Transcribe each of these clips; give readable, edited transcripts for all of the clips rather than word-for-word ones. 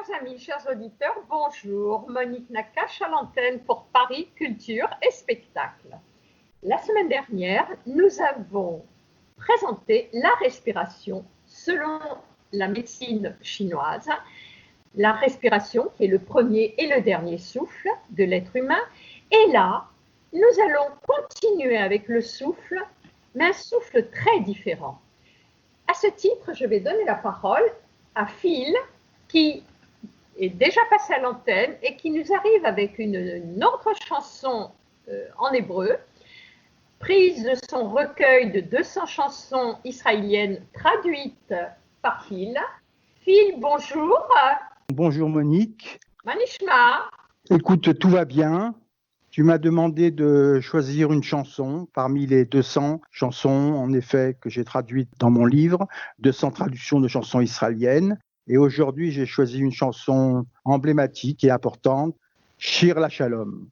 Chers amis, chers auditeurs, bonjour. Monique Nakache à l'antenne pour Paris Culture et Spectacle. La semaine dernière, nous avons présenté la respiration selon la médecine chinoise. La respiration qui est le premier et le dernier souffle de l'être humain. Et là, nous allons continuer avec le souffle, mais un souffle très différent. À ce titre, je vais donner la parole à Phil, qui est déjà passé à l'antenne et qui nous arrive avec une autre chanson en hébreu, prise de son recueil de 200 chansons israéliennes traduites par Phil. Phil, bonjour. Bonjour Monique. Manishma. Écoute, tout va bien. Tu m'as demandé de choisir une chanson parmi les 200 chansons, en effet, que j'ai traduites dans mon livre, 200 traductions de chansons israéliennes. Et aujourd'hui, j'ai choisi une chanson emblématique et importante, Shir LaShalom.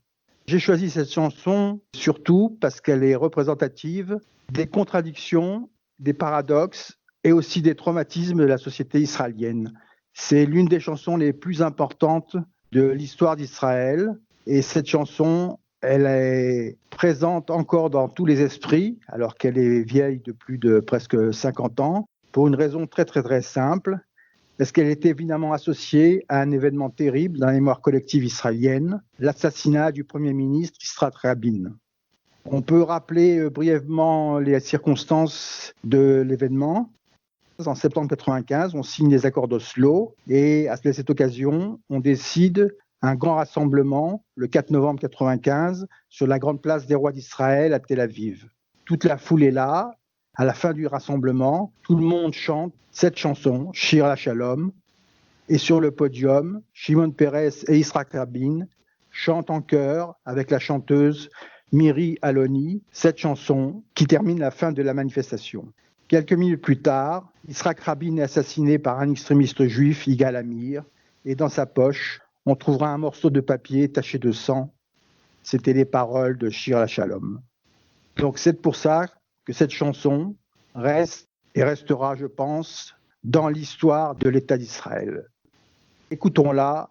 J'ai choisi cette chanson surtout parce qu'elle est représentative des contradictions, des paradoxes et aussi des traumatismes de la société israélienne. C'est l'une des chansons les plus importantes de l'histoire d'Israël. Et cette chanson, elle est présente encore dans tous les esprits, alors qu'elle est vieille de plus de presque 50 ans, pour une raison très très très simple, parce qu'elle est évidemment associée à un événement terrible dans la mémoire collective israélienne, l'assassinat du Premier ministre Yitzhak Rabin. On peut rappeler brièvement les circonstances de l'événement. En septembre 1995, on signe les accords d'Oslo et à cette occasion, on décide un grand rassemblement le 4 novembre 1995 sur la grande place des rois d'Israël à Tel Aviv. Toute la foule est là. À la fin du rassemblement, tout le monde chante cette chanson, Shir LaShalom. Et sur le podium, Shimon Peres et Yitzhak Rabin chantent en chœur avec la chanteuse Miri Aloni cette chanson qui termine la fin de la manifestation. Quelques minutes plus tard, Yitzhak Rabin est assassiné par un extrémiste juif, Yigal Amir, et dans sa poche, on trouvera un morceau de papier taché de sang. C'était les paroles de Shir LaShalom. Donc c'est pour ça que cette chanson reste et restera, je pense, dans l'histoire de l'État d'Israël. Écoutons-la.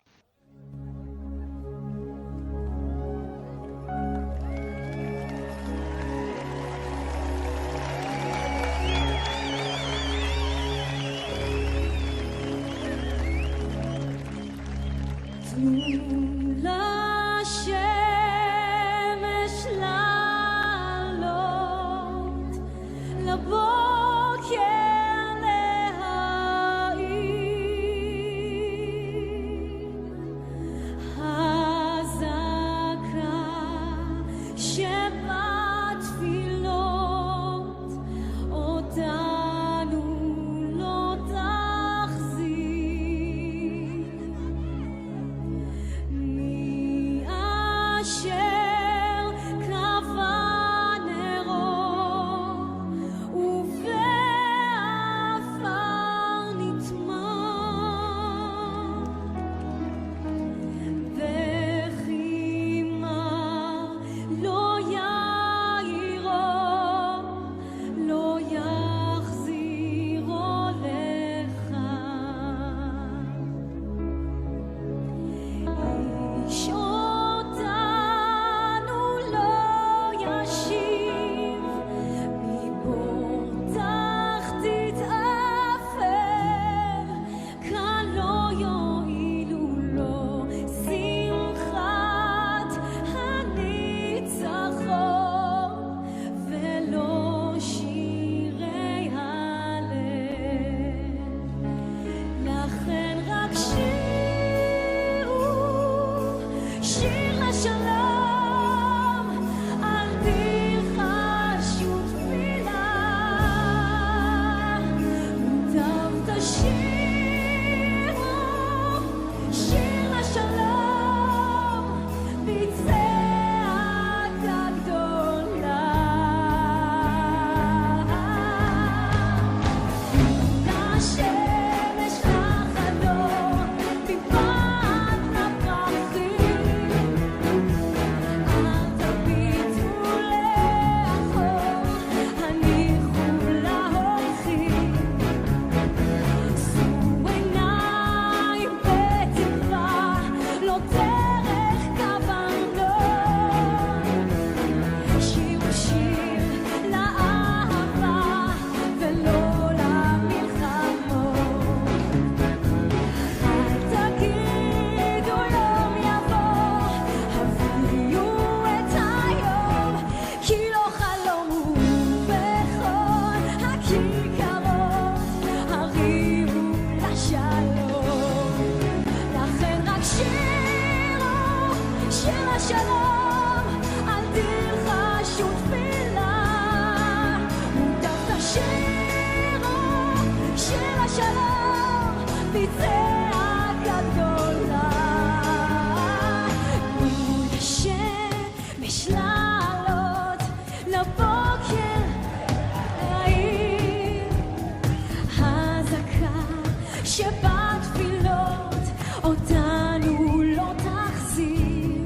שבת תפילות אותנו לא תחזיר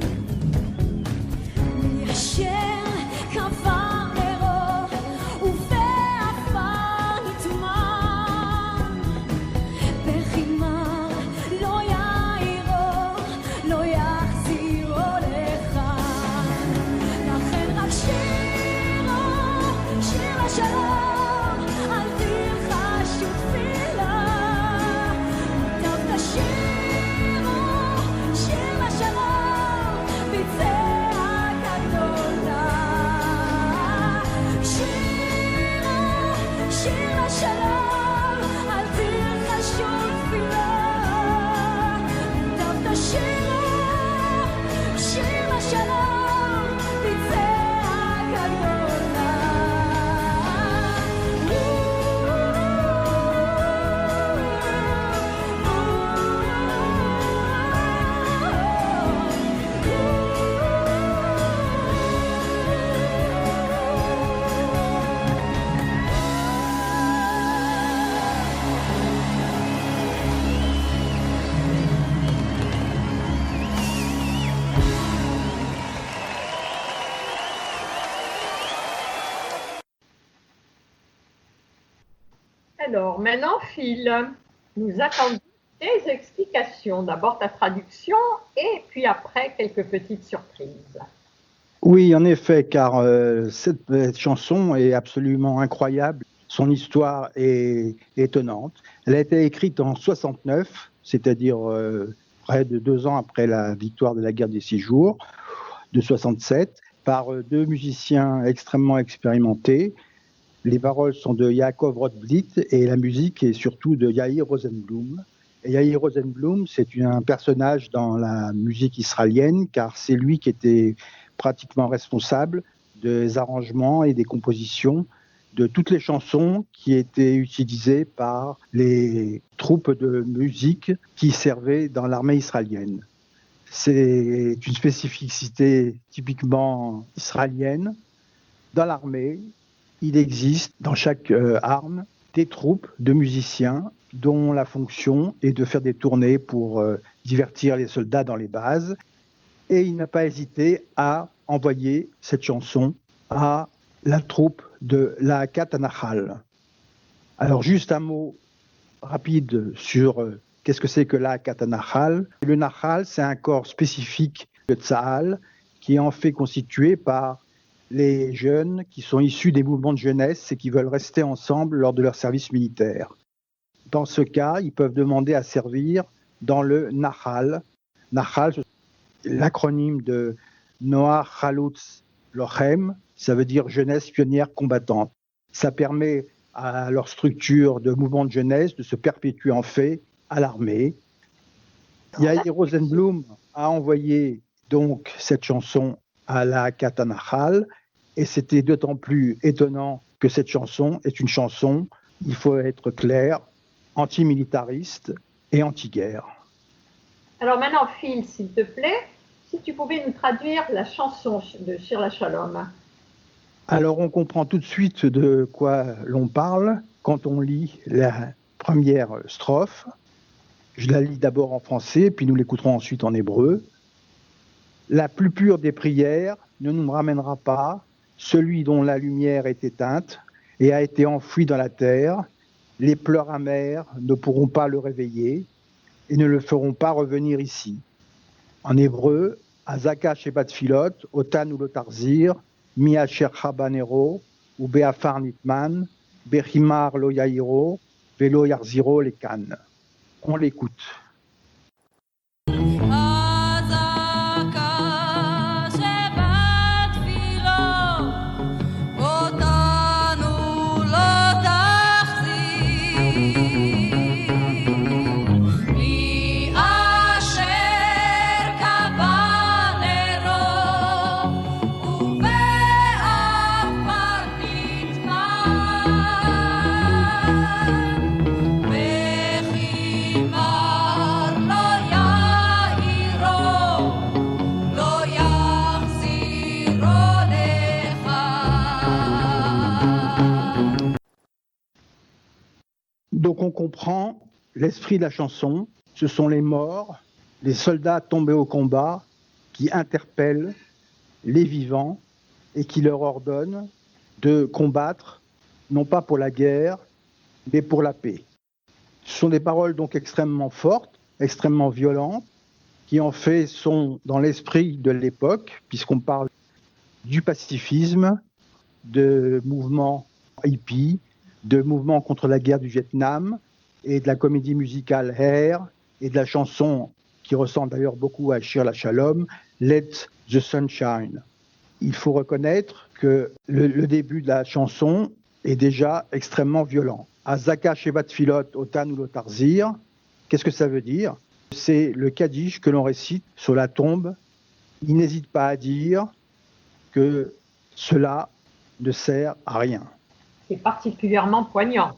מי אשר קבר נרו ובעפר נטמן בחימר לא יאירו לא יחזירו לכאן לכן רק שירו שיר השלום אל תלחשו תפילה דווקא שירו שיר השלום בצעקה גדולה שירו שיר השלום אל תלחשו תפילה דווקא שירו שיר השלום בצעקה גדולה Alors, maintenant, Phil, nous attendons tes explications. D'abord ta traduction et puis après quelques petites surprises. Oui, en effet, car cette chanson est absolument incroyable. Son histoire est étonnante. Elle a été écrite en 69, c'est-à-dire près de 2 ans après la victoire de la guerre des 6 jours, de 67, par 2 musiciens extrêmement expérimentés. Les paroles sont de Yaakov Rotblit et la musique est surtout de Yair Rosenblum. Et Yair Rosenblum, c'est un personnage dans la musique israélienne, car c'est lui qui était pratiquement responsable des arrangements et des compositions de toutes les chansons qui étaient utilisées par les troupes de musique qui servaient dans l'armée israélienne. C'est une spécificité typiquement israélienne. Dans l'armée, il existe dans chaque arme des troupes de musiciens dont la fonction est de faire des tournées pour divertir les soldats dans les bases. Et il n'a pas hésité à envoyer cette chanson à la troupe de la Katanachal. Alors juste un mot rapide sur qu'est-ce que c'est que la Katanachal. Le Nachal, c'est un corps spécifique de Tsahal qui est en fait constitué par les jeunes qui sont issus des mouvements de jeunesse et qui veulent rester ensemble lors de leur service militaire. Dans ce cas, ils peuvent demander à servir dans le Nahal. Nahal, c'est l'acronyme de Noach Chalutz Lochem, ça veut dire jeunesse pionnière combattante. Ça permet à leur structure de mouvement de jeunesse de se perpétuer en fait à l'armée. Yair Rosenblum a envoyé donc cette chanson à la Katanachal, et c'était d'autant plus étonnant que cette chanson est une chanson, il faut être clair, antimilitariste et anti-guerre. Alors maintenant, Phil, s'il te plaît, si tu pouvais nous traduire la chanson de Shir LaShalom. Alors on comprend tout de suite de quoi l'on parle quand on lit la première strophe. Je la lis d'abord en français, puis nous l'écouterons ensuite en hébreu. La plus pure des prières ne nous ramènera pas celui dont la lumière est éteinte et a été enfoui dans la terre. Les pleurs amers ne pourront pas le réveiller et ne le feront pas revenir ici. En hébreu, Azaka Shebat Filot, Otan ou Lotarzir, Mi Asher Chabanero, ou Beafar Nitman, Bechimar Lo Yairo, Velo Yarziro Lekan. On l'écoute. Donc on comprend l'esprit de la chanson, ce sont les morts, les soldats tombés au combat qui interpellent les vivants et qui leur ordonnent de combattre, non pas pour la guerre, mais pour la paix. Ce sont des paroles donc extrêmement fortes, extrêmement violentes, qui en fait sont dans l'esprit de l'époque, puisqu'on parle du pacifisme, de mouvements hippies, de mouvements contre la guerre du Vietnam, et de la comédie musicale Hair, et de la chanson qui ressemble d'ailleurs beaucoup à Shir LaShalom, Let the Sun Shine. Il faut reconnaître que le début de la chanson est déjà extrêmement violent. Azaka Shevat Filot Otan ou Lotarzir, qu'est-ce que ça veut dire? C'est le Kaddish que l'on récite sur la tombe. Il n'hésite pas à dire que cela ne sert à rien. C'est particulièrement poignant.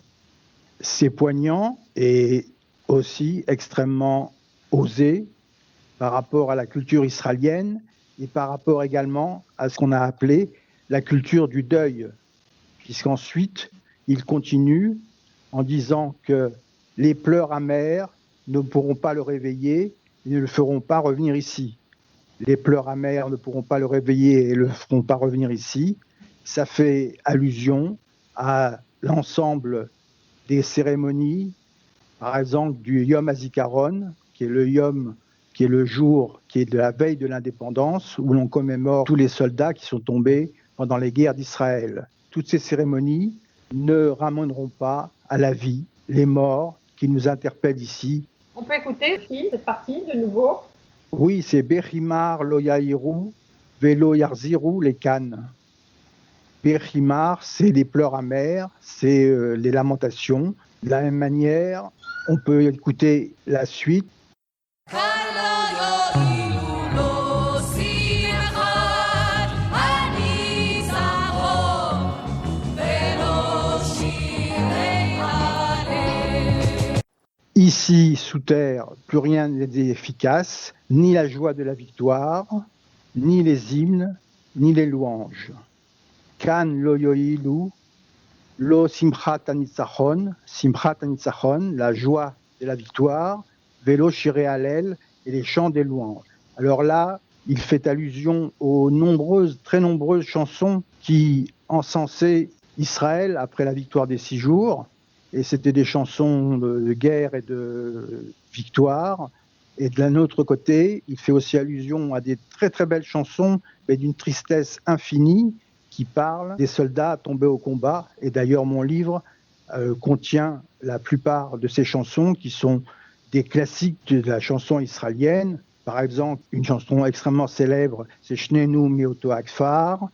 C'est poignant et aussi extrêmement osé par rapport à la culture israélienne et par rapport également à ce qu'on a appelé la culture du deuil, puisqu'ensuite il continue en disant que les pleurs amers ne pourront pas le réveiller et ne le feront pas revenir ici. Les pleurs amers ne pourront pas le réveiller et ne le feront pas revenir ici. Ça fait allusion à l'ensemble des cérémonies, par exemple du Yom HaZikaron, qui est le Yom, qui est le jour, qui est de la veille de l'indépendance, où l'on commémore tous les soldats qui sont tombés pendant les guerres d'Israël. Toutes ces cérémonies ne ramèneront pas à la vie les morts qui nous interpellent ici. On peut écouter cette partie de nouveau. Oui, c'est Bechimar lo yahiru velo yarziru les cannes. Bechimar, c'est les pleurs amers, c'est les lamentations. De la même manière, on peut écouter la suite. Ici, sous terre, plus rien n'est efficace, ni la joie de la victoire, ni les hymnes, ni les louanges. Kan lo yoilu, lo simchat anitzachon, la joie de la victoire, velo shirei halel, et les chants des louanges. Alors là, il fait allusion aux très nombreuses chansons qui encensaient Israël après la victoire des 6 jours. Et c'était des chansons de guerre et de victoire. Et de l'autre côté, il fait aussi allusion à des très très belles chansons, mais d'une tristesse infinie, qui parlent des soldats tombés au combat. Et d'ailleurs, mon livre contient la plupart de ces chansons qui sont des classiques de la chanson israélienne. Par exemple, une chanson extrêmement célèbre, c'est Shnenu Mioto Akfar.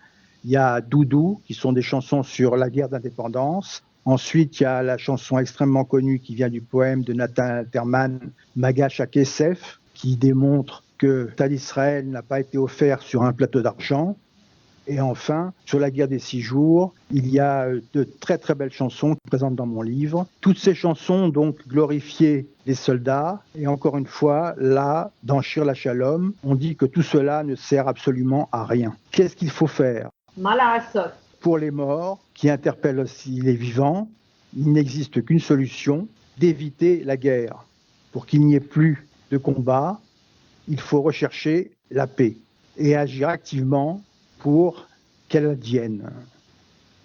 Il y a Doudou, qui sont des chansons sur la guerre d'indépendance. Ensuite, il y a la chanson extrêmement connue qui vient du poème de Nathan Alterman, Magash HaKesef, qui démontre que l'État d'Israël n'a pas été offert sur un plateau d'argent. Et enfin, sur la guerre des 6 jours, il y a de très très belles chansons présentes dans mon livre. Toutes ces chansons donc glorifiaient les soldats. Et encore une fois, là, dans Shir LaShalom, on dit que tout cela ne sert absolument à rien. Qu'est-ce qu'il faut faire? Malahasot. Pour les morts, qui interpellent aussi les vivants, il n'existe qu'une solution, d'éviter la guerre. Pour qu'il n'y ait plus de combat, il faut rechercher la paix et agir activement pour qu'elle advienne.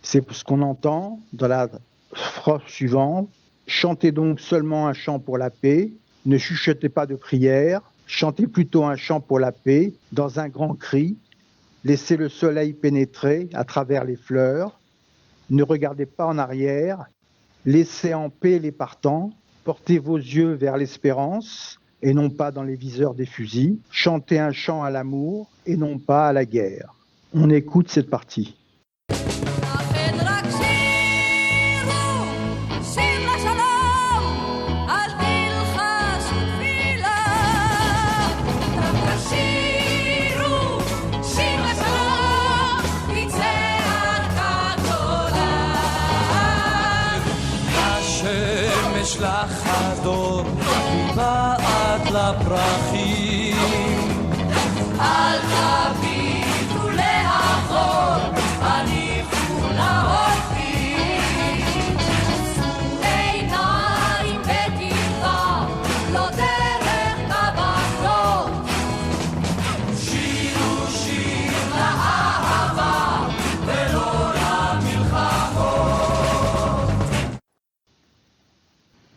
C'est ce qu'on entend dans la phrase suivante. Chantez donc seulement un chant pour la paix, ne chuchotez pas de prière, chantez plutôt un chant pour la paix dans un grand cri. Laissez le soleil pénétrer à travers les fleurs. Ne regardez pas en arrière. Laissez en paix les partants. Portez vos yeux vers l'espérance et non pas dans les viseurs des fusils. Chantez un chant à l'amour et non pas à la guerre. On écoute cette partie. לך הדור מבעד לפרחים אל תביטו לאחור הניחו להולכים שאו עיניים בתקווה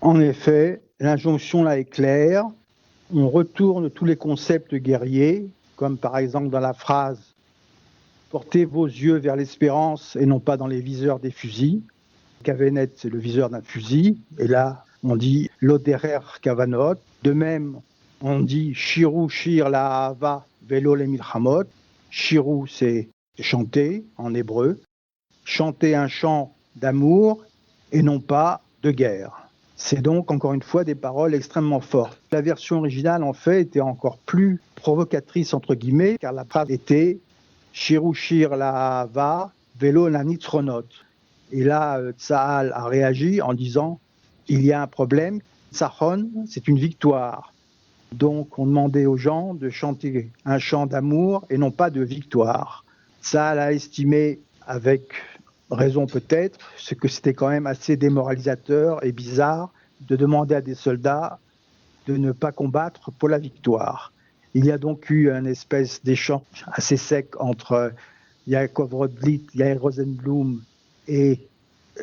En effet, l'injonction là est claire. On retourne tous les concepts guerriers, comme par exemple dans la phrase « Portez vos yeux vers l'espérance et non pas dans les viseurs des fusils ». Kavenet, c'est le viseur d'un fusil. Et là, on dit « Loderer kavanot ». De même, on dit « Shiru shir la ahava velo le milchamot ». Shiru, c'est chanter en hébreu. Chanter un chant d'amour et non pas de guerre. C'est donc, encore une fois, des paroles extrêmement fortes. La version originale, en fait, était encore plus provocatrice, entre guillemets, car la phrase était « Shiru shir la ahava velo la nitzronot ». Et là, Tsahal a réagi en disant « Il y a un problème, Tzahon, c'est une victoire ». Donc, on demandait aux gens de chanter un chant d'amour et non pas de victoire. Tsahal a estimé, avec raison peut-être, c'est que c'était quand même assez démoralisateur et bizarre de demander à des soldats de ne pas combattre pour la victoire. Il y a donc eu une espèce d'échange assez sec entre Yaakov Rodlit, Yair Rosenblum et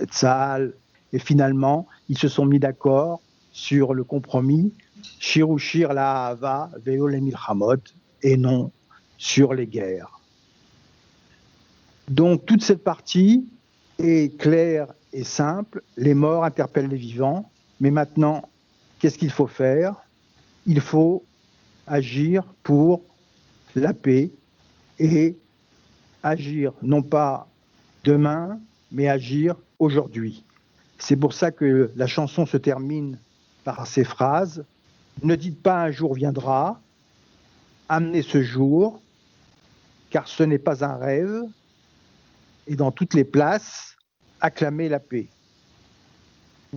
Tsahal, et finalement, ils se sont mis d'accord sur le compromis Shiru shir la ahava velo le milchamot et non sur les guerres. Donc toute cette partie est claire et simple. Les morts interpellent les vivants. Mais maintenant, qu'est-ce qu'il faut faire ? Il faut agir pour la paix et agir non pas demain, mais agir aujourd'hui. C'est pour ça que la chanson se termine par ces phrases. Ne dites pas un jour viendra, amenez ce jour, car ce n'est pas un rêve. Et dans toutes les places, acclamez la paix.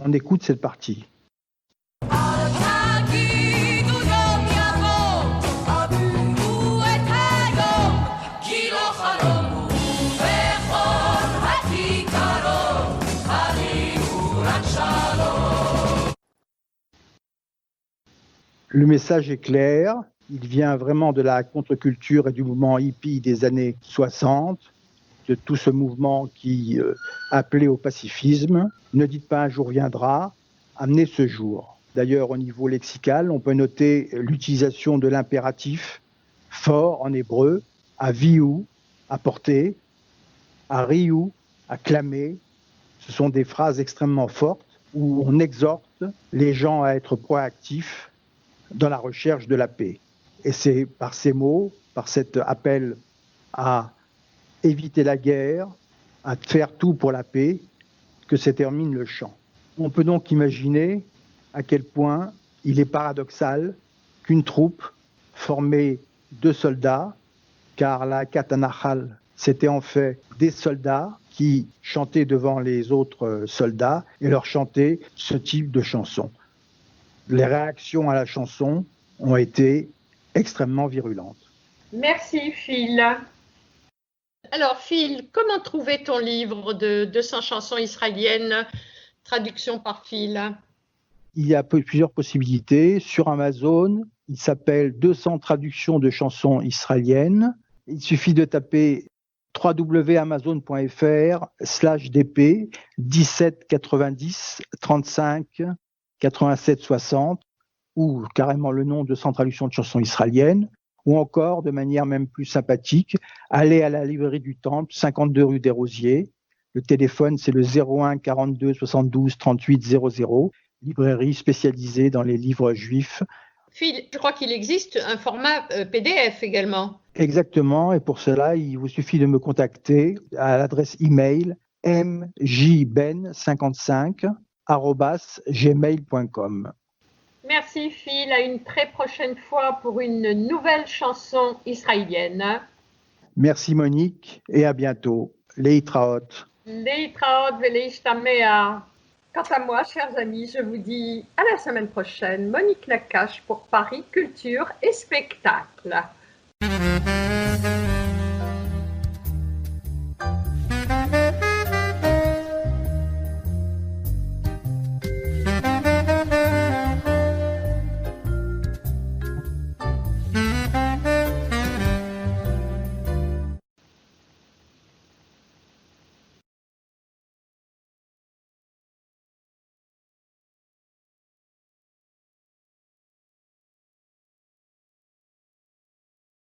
On écoute cette partie. Le message est clair, il vient vraiment de la contre-culture et du mouvement hippie des années 60, de tout ce mouvement qui appelait au pacifisme. Ne dites pas un jour viendra, amenez ce jour. D'ailleurs, au niveau lexical, on peut noter l'utilisation de l'impératif fort en hébreu, à viu, à porter, à riu, à clamer. Ce sont des phrases extrêmement fortes où on exhorte les gens à être proactifs dans la recherche de la paix. Et c'est par ces mots, par cet appel à éviter la guerre, à faire tout pour la paix, que se termine le chant. On peut donc imaginer à quel point il est paradoxal qu'une troupe formée de soldats, car la Katanachal, c'était en fait des soldats qui chantaient devant les autres soldats et leur chantaient ce type de chanson. Les réactions à la chanson ont été extrêmement virulentes. Merci Phil. Alors Phil, comment trouver ton livre de 200 chansons israéliennes, traduction par Phil ? Il y a plusieurs possibilités. Sur Amazon, il s'appelle 200 traductions de chansons israéliennes. Il suffit de taper www.amazon.fr/dp 17 90 35 87 60 ou carrément le nom de 200 traductions de chansons israéliennes, ou encore, de manière même plus sympathique, aller à la librairie du Temple, 52 rue des Rosiers. Le téléphone, c'est le 01 42 72 38 00, librairie spécialisée dans les livres juifs. Phil, je crois qu'il existe un format PDF également. Exactement, et pour cela, il vous suffit de me contacter à l'adresse email mjben55@gmail.com. Merci Phil, à une très prochaine fois pour une nouvelle chanson israélienne. Merci Monique, et à bientôt. Leitraot. Leitraot veleishtamea. Quant à moi, chers amis, je vous dis à la semaine prochaine. Monique Nakache pour Paris Culture et Spectacle.